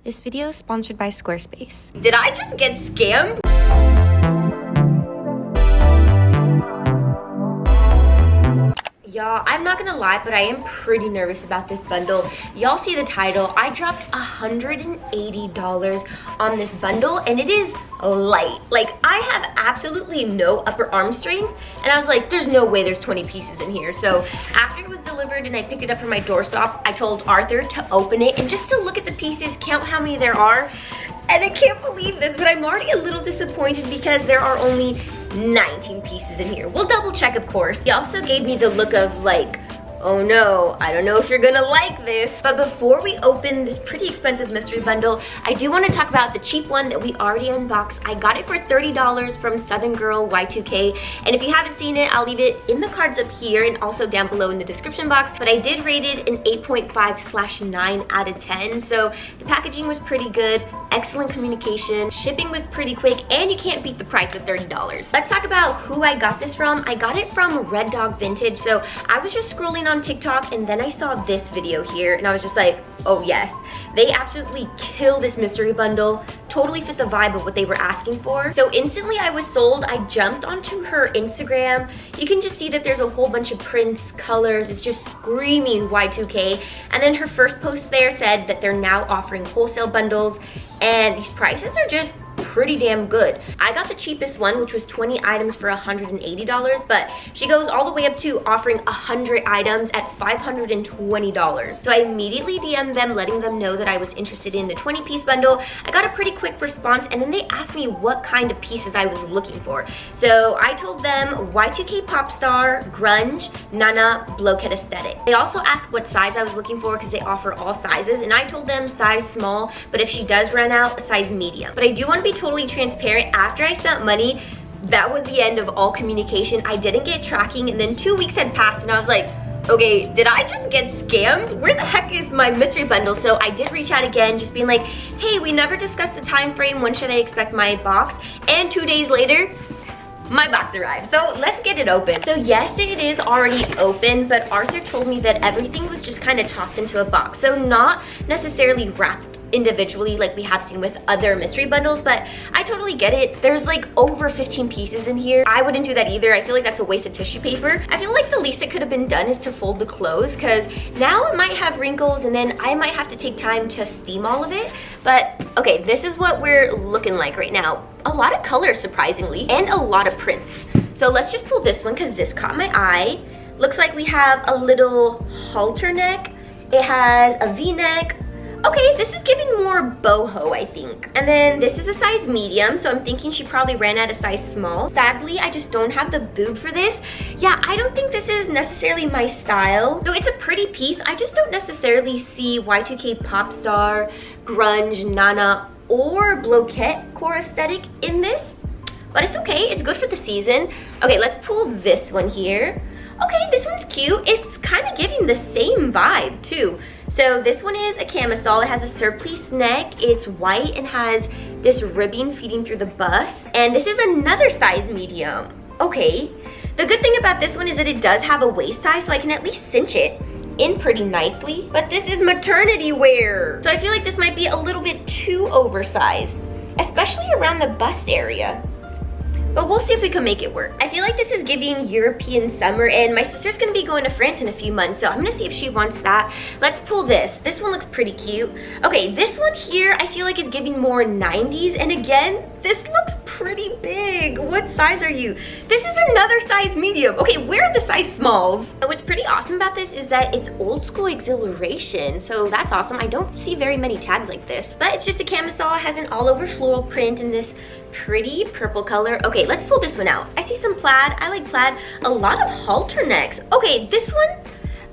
This video is sponsored by Squarespace. Did I just get scammed? Y'all, I'm not gonna lie, but I am pretty nervous about this bundle. Y'all see the title. I dropped $180 on this bundle and it is light. Like, I have absolutely no upper arm strength and I was like, there's no way there's 20 pieces in here. So after it was delivered and I picked it up from my doorstop, I told Arthur to open it and just to look at the pieces, count how many there are. And I can't believe this, but I'm already a little disappointed because there are only 19 pieces in here. We'll double check, of course. He also gave me the look of like, oh no, I don't know if you're gonna like this. But before we open this pretty expensive mystery bundle, I do want to talk about the cheap one that we already unboxed. I got it for $30 from Southern Girl Y2K. And if you haven't seen it, I'll leave it in the cards up here and also down below in the description box. But I did rate it an 8.5/9 out of 10. So the packaging was pretty good, excellent communication, shipping was pretty quick, and you can't beat the price of $30. Let's talk about who I got this from. I got it from Red Dog Vintage. So I was just scrolling on TikTok and then I saw this video here and I was just like, oh yes, they absolutely killed this mystery bundle, totally fit the vibe of what they were asking for. So instantly I was sold. I jumped onto her Instagram. You can just see that there's a whole bunch of prints, colors, it's just screaming Y2K. And then her first post there said that they're now offering wholesale bundles and these prices are just pretty damn good. I got the cheapest one, which was 20 items for $180, but she goes all the way up to offering 100 items at $520. So I immediately DM'd them, letting them know that I was interested in the 20-piece bundle. I got a pretty quick response, and then they asked me what kind of pieces I was looking for. So I told them Y2K pop star, grunge, nana, blockhead aesthetic. They also asked what size I was looking for because they offer all sizes, and I told them size small, but if she does run out, a size medium. But I do want to be totally transparent. After I sent money, that was the end of all communication. I didn't get tracking, and then 2 weeks had passed and I was like, okay, did I just get scammed? Where the heck is my mystery bundle? So I did reach out again, just being like, hey, we never discussed the time frame. When should I expect my box? And 2 days later, my box arrived. So let's get it open. So yes, it is already open, but Arthur told me that everything was just kind of tossed into a box. So not necessarily wrapped individually like we have seen with other mystery bundles, but I totally get it. There's like over 15 pieces in here. I wouldn't do that either. I feel like that's a waste of tissue paper. I feel like the least that could have been done is to fold the clothes, because now it might have wrinkles and then I might have to take time to steam all of it. But okay, this is what we're looking like right now. A lot of colors, surprisingly, and a lot of prints. So let's just pull this one because this caught my eye. Looks like we have a little halter neck. It has a V-neck. Okay, this is giving more boho, I think. And then this is a size medium, so I'm thinking she probably ran out of size small. Sadly, I just don't have the boob for this. Yeah, I don't think this is necessarily my style. So it's a pretty piece. I just don't necessarily see Y2K pop star, grunge, nana, or bloquette core aesthetic in this. But it's okay, it's good for the season. Okay, let's pull this one here. Okay, this one's cute. It's kind of giving the same vibe too. So this one is a camisole. It has a surplice neck. It's white and has this ribbing feeding through the bust. And this is another size medium. Okay. The good thing about this one is that it does have a waist size, so I can at least cinch it in pretty nicely. But this is maternity wear. So I feel like this might be a little bit too oversized, especially around the bust area. But we'll see if we can make it work. I feel like this is giving European summer, and my sister's gonna be going to France in a few months, so I'm gonna see if she wants that. Let's pull this. This one looks pretty cute. Okay, this one here I feel like is giving more 90s, and again, this looks pretty big. What size are you? This is another size medium. Okay, where are the size smalls? What's pretty awesome about this is that it's old school exhilaration, so that's awesome. I don't see very many tags like this, but it's just a camisole. It has an all over floral print in this pretty purple color. Okay, let's pull this one out. I see some plaid. I like plaid. A lot of halter necks. Okay, this one,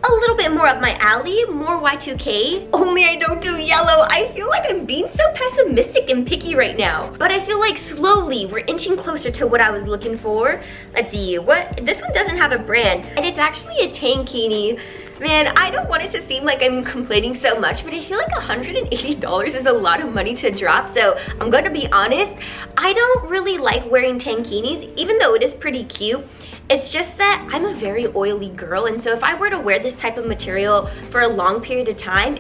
a little bit more up my alley, more Y2K. Only I don't do yellow. I feel like I'm being so pessimistic and picky right now. But I feel like slowly we're inching closer to what I was looking for. Let's see, what? This one doesn't have a brand, and it's actually a tankini. Man, I don't want it to seem like I'm complaining so much, but I feel like $180 is a lot of money to drop. So I'm gonna be honest, I don't really like wearing tankinis, even though it is pretty cute. It's just that I'm a very oily girl, and so if I were to wear this type of material for a long period of time,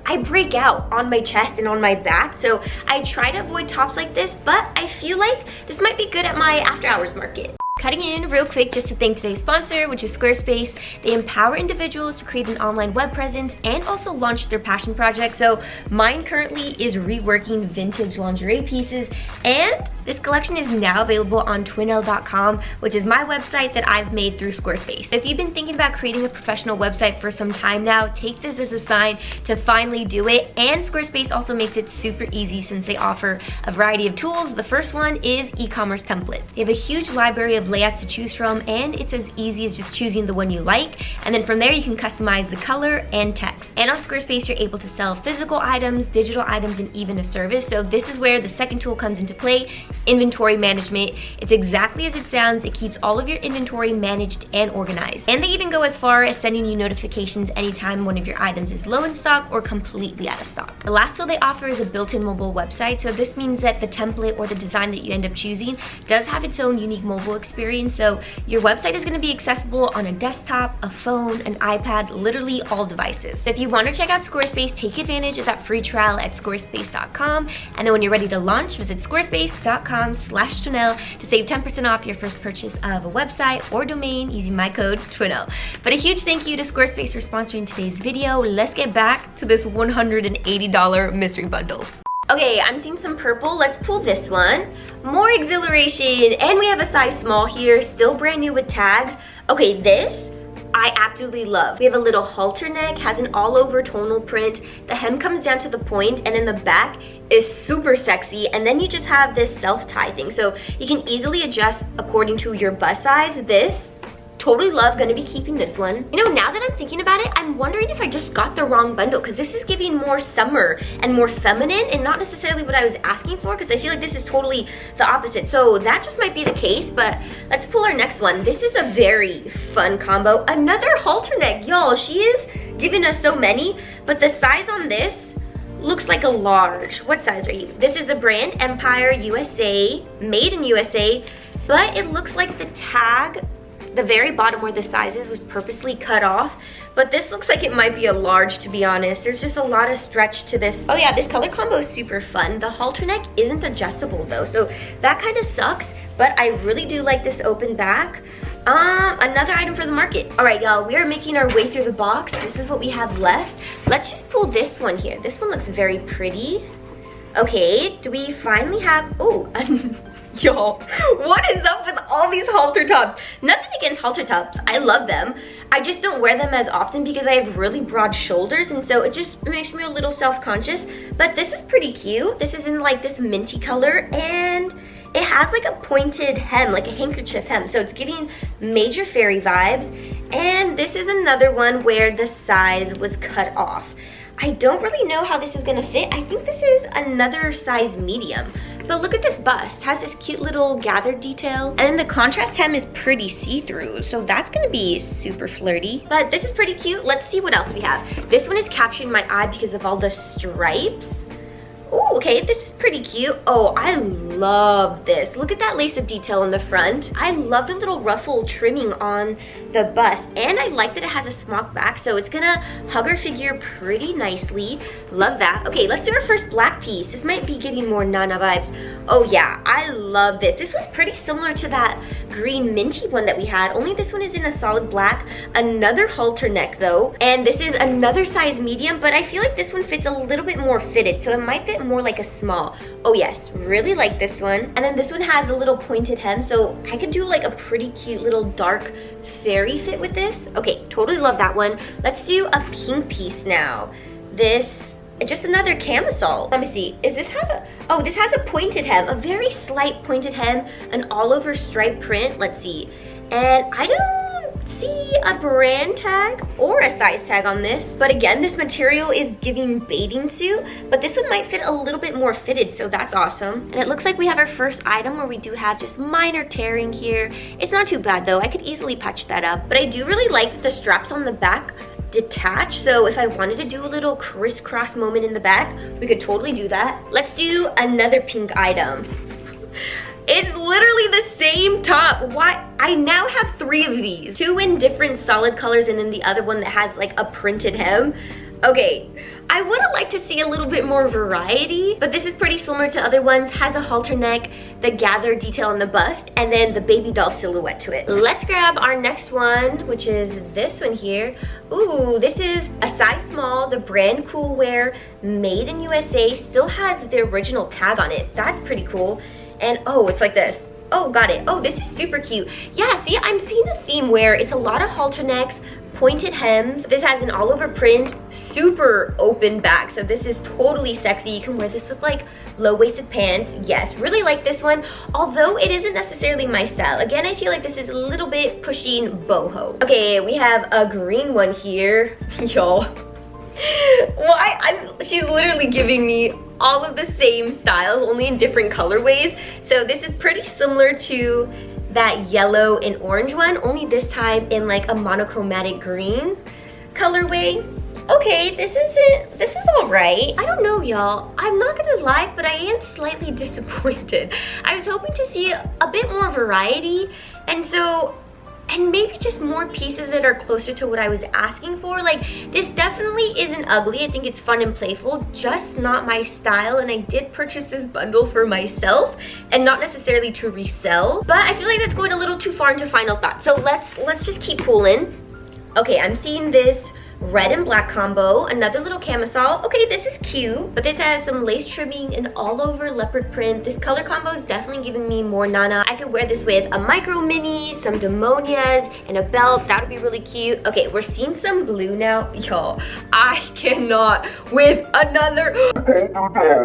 I I break out on my chest and on my back. So I try to avoid tops like this, but I feel like this might be good at my after hours market. Cutting in real quick just to thank today's sponsor, which is Squarespace. They empower individuals to create an online web presence and also launch their passion project. So mine currently is reworking vintage lingerie pieces, and this collection is now available on twinl.com, which is my website that I've made through Squarespace. If you've been thinking about creating a professional website for some time now, take this as a sign to finally do it. And Squarespace also makes it super easy since they offer a variety of tools. The first one is e-commerce templates. They have a huge library of layouts to choose from, and it's as easy as just choosing the one you like, and then from there you can customize the color and text. And on Squarespace you're able to sell physical items, digital items, and even a service. So this is where the second tool comes into play, inventory management. It's exactly as it sounds. It keeps all of your inventory managed and organized. And they even go as far as sending you notifications anytime one of your items is low in stock or completely out of stock. The last tool they offer is a built-in mobile website. So this means that the template or the design that you end up choosing does have its own unique mobile experience. So your website is going to be accessible on a desktop, a phone, an iPad, literally all devices. So if you want to check out Squarespace, take advantage of that free trial at squarespace.com. And then when you're ready to launch, visit squarespace.com/Twinl to save 10% off your first purchase of a website or domain using my code TWINL. But a huge thank you to Squarespace for sponsoring today's video. Let's get back to this $180 mystery bundle. Okay, I'm seeing some purple. Let's pull this one. More exhilaration, and we have a size small here, still brand new with tags. Okay, this I absolutely love. We have a little halter neck, has an all over tonal print. The hem comes down to the point, and then the back is super sexy. And then you just have this self-tie thing. So you can easily adjust according to your bust size. This, totally love, gonna be keeping this one. You know, now that I'm thinking about it, I'm wondering if I just got the wrong bundle, because this is giving more summer and more feminine and not necessarily what I was asking for, because I feel like this is totally the opposite. So that just might be the case, but let's pull our next one. This is a very fun combo. Another halter neck, y'all. She is giving us so many, but the size on this looks like a large. What size are you? This is a brand, Empire USA, made in USA, but it looks like the tag, the very bottom where the size is, was purposely cut off, but this looks like it might be a large, to be honest. There's just a lot of stretch to this. Oh yeah, this color combo is super fun. The halter neck isn't adjustable though, so that kind of sucks, but I really do like this open back. Another item for the market. All right, y'all, we are making our way through the box. This is what we have left. Let's just pull this one here. This one looks very pretty. Okay, do we finally have, oh, y'all, what is up with all these halter tops? Nothing against halter tops, I love them. I just don't wear them as often because I have really broad shoulders, and so it just makes me a little self-conscious. But this is pretty cute. This is in like this minty color, and it has like a pointed hem, like a handkerchief hem. So it's giving major fairy vibes. And this is another one where the size was cut off. I don't really know how this is gonna fit. I think this is another size medium. But look at this bust. It has this cute little gathered detail. And then the contrast hem is pretty see-through, so that's gonna be super flirty. But this is pretty cute. Let's see what else we have. This one is capturing my eye because of all the stripes. Oh, okay, this is pretty cute. Oh, I love this. Look at that lace-up detail on the front. I love the little ruffle trimming on the bust, and I like that it has a smock back, so it's gonna hug her figure pretty nicely. Love that. Okay, let's do our first black piece. This might be giving more Nana vibes. Oh yeah, I love this. This was pretty similar to that green minty one that we had, only this one is in a solid black. Another halter neck though, and this is another size medium, but I feel like this one fits a little bit more fitted, so it might fit more like a small. Oh yes, really like this one. And then this one has a little pointed hem, so I could do like a pretty cute little dark fairy fit with this. Okay, totally love that one. Let's do a pink piece now. This, just another camisole. Let me see, is this have a, oh, this has a pointed hem, a very slight pointed hem, an all over stripe print. Let's see, and I don't see a brand tag or a size tag on this, but again, this material is giving bathing suit, but this one might fit a little bit more fitted, so that's awesome. And it looks like we have our first item where we do have just minor tearing here. It's not too bad though, I could easily patch that up, but I do really like that the straps on the back detach, so if I wanted to do a little crisscross moment in the back, we could totally do that. Let's do another pink item. It's literally the same top. Why? I now have 3 of these. 2 in different solid colors, and then the other one that has like a printed hem. Okay, I would have liked to see a little bit more variety, but this is pretty similar to other ones. Has a halter neck, the gathered detail on the bust, and then the baby doll silhouette to it. Let's grab our next one, which is this one here. Ooh, this is a size small, the brand Cool Wear, made in USA, still has the original tag on it. That's pretty cool. And oh, it's like this. Oh, got it. Oh, this is super cute. Yeah, see, I'm seeing a theme where it's a lot of halter necks, pointed hems. This has an all over print, super open back. So this is totally sexy. You can wear this with like low-waisted pants. Yes, really like this one, although it isn't necessarily my style. Again, I feel like this is a little bit pushing boho. Okay, we have a green one here. Y'all. She's literally giving me all of the same styles, only in different colorways. So this is pretty similar to that yellow and orange one, only this time in like a monochromatic green colorway. Okay, this is all right. I don't know, y'all. I'm not gonna lie, but I am slightly disappointed. I was hoping to see a bit more variety, and maybe just more pieces that are closer to what I was asking for. Like, this definitely isn't ugly. I think it's fun and playful, just not my style. And I did purchase this bundle for myself and not necessarily to resell. But I feel like that's going a little too far into final thought. So let's just keep pulling. Okay, I'm seeing this red and black combo, another little camisole. Okay, this is cute, but this has some lace trimming and all over leopard print. This color combo is definitely giving me more Nana. I could wear this with a micro mini, some demonias, and a belt. That would be really cute. Okay, we're seeing some blue now. Y'all, I cannot with another.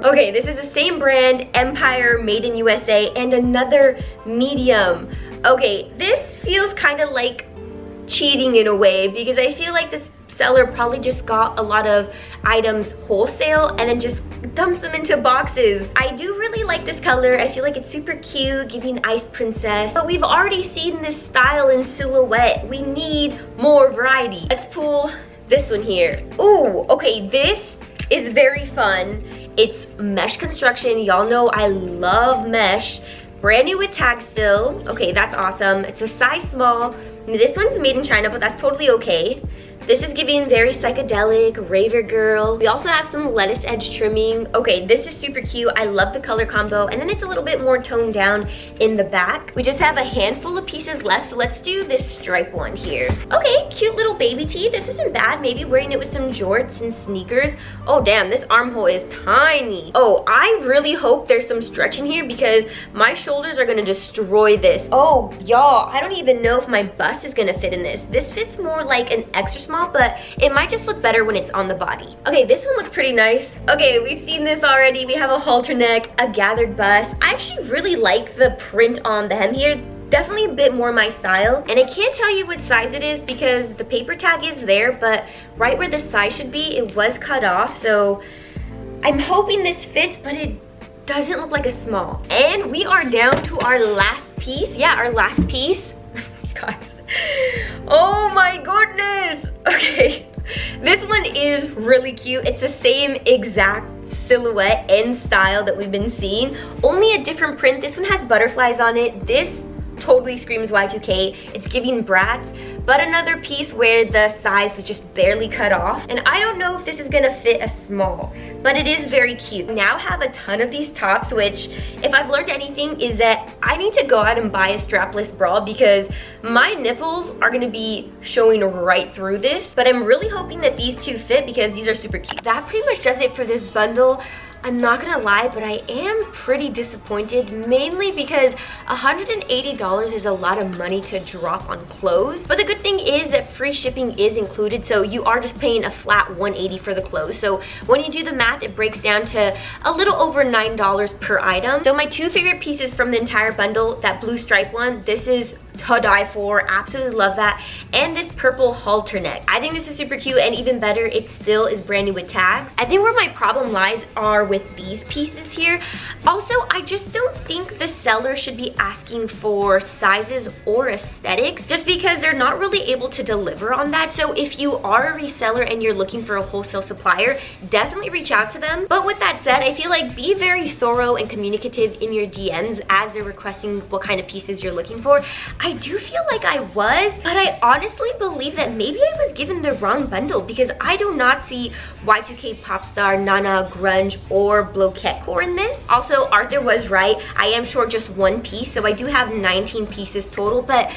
Okay, this is the same brand, Empire, made in USA, and another medium. Okay, this feels kind of like cheating in a way, because I feel like this seller probably just got a lot of items wholesale and then just dumps them into boxes. I do really like this color. I feel like it's super cute, giving ice princess, but we've already seen this style in silhouette. We need more variety. Let's pull this one here. Ooh, okay, this is very fun. It's mesh construction. Y'all know I love mesh. Brand new with tag still. Okay, that's awesome. It's a size small. This one's made in China, but that's totally okay. This is giving very psychedelic, raver girl. We also have some lettuce edge trimming. Okay, this is super cute. I love the color combo. And then it's a little bit more toned down in the back. We just have a handful of pieces left, so let's do this stripe one here. Okay, cute little baby tee. This isn't bad. Maybe wearing it with some jorts and sneakers. Oh damn, this armhole is tiny. Oh, I really hope there's some stretch in here because my shoulders are gonna destroy this. Oh, y'all, I don't even know if my bust is gonna fit in this. This fits more like an extra small, but it might just look better when it's on the body. Okay, this one looks pretty nice. Okay, we've seen this already. We have a halter neck, a gathered bust. I actually really like the print on the hem here. Definitely a bit more my style. And I can't tell you what size it is because the paper tag is there, but right where the size should be, it was cut off. So I'm hoping this fits, but it doesn't look like a small. And we are down to our last piece. Yeah, our last piece. Guys. Oh my goodness. Okay, this one is really cute. It's the same exact silhouette and style that we've been seeing, only a different print. This one has butterflies on it. This totally screams Y2K. It's giving brats, but another piece where the size was just barely cut off. And I don't know if this is gonna fit a small, but it is very cute. Now have a ton of these tops, which if I've learned anything is that I need to go out and buy a strapless bra because my nipples are gonna be showing right through this. But I'm really hoping that these two fit because these are super cute. That pretty much does it for this bundle. I'm not gonna lie, but I am pretty disappointed, mainly because $180 is a lot of money to drop on clothes. But the good thing is that free shipping is included, so you are just paying a flat $180 for the clothes. So when you do the math, it breaks down to a little over $9 per item. So my two favorite pieces from the entire bundle, that blue stripe one, this is to die for. Absolutely love that. And this purple halter neck. I think this is super cute, and even better, it still is brand new with tags. I think where my problem lies are with these pieces here. Also, I just don't think the seller should be asking for sizes or aesthetics just because they're not really able to deliver on that. So if you are a reseller and you're looking for a wholesale supplier, definitely reach out to them. But with that said, I feel like be very thorough and communicative in your DMs as they're requesting what kind of pieces you're looking for. I do feel like I was, but I honestly believe that maybe I was given the wrong bundle because I do not see Y2K Popstar, Nana, Grunge, or Bloquette Core in this. Also, Arthur was right. I am short just one piece, so I do have 19 pieces total, but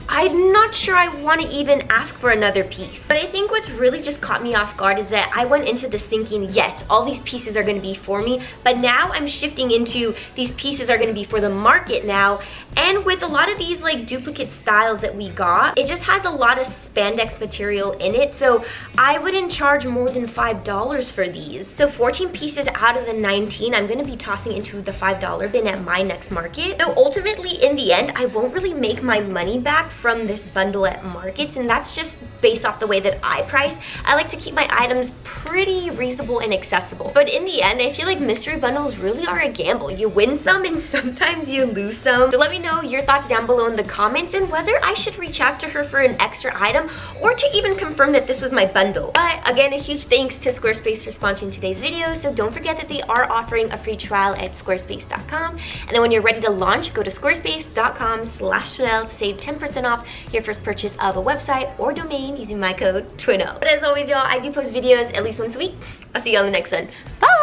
I'm not sure I want to even ask for another piece. But I think what's really just caught me off guard is that I went into this thinking, yes, all these pieces are going to be for me, but now I'm shifting into these pieces are going to be for the market now. And with a lot of these like duplicate styles that we got, it just has a lot of spandex material in it, so I wouldn't charge more than $5 for these. So 14 pieces out of the 19 I'm going to be tossing into the $5 bin at my next market. So ultimately in the end, I won't really make my money back from this bundle at markets, and that's just based off the way that I price. I like to keep my items pretty reasonable and accessible. But in the end, I feel like mystery bundles really are a gamble. You win some and sometimes you lose some. So let me know your thoughts down below in the comments and whether I should reach out to her for an extra item or to even confirm that this was my bundle. But again, a huge thanks to Squarespace for sponsoring today's video. So don't forget that they are offering a free trial at squarespace.com. And then when you're ready to launch, go to squarespace.com/Chanel to save 10% off your first purchase of a website or domain using my code TWINO. But as always, y'all, I do post videos at least once a week. I'll see you on the next one. Bye!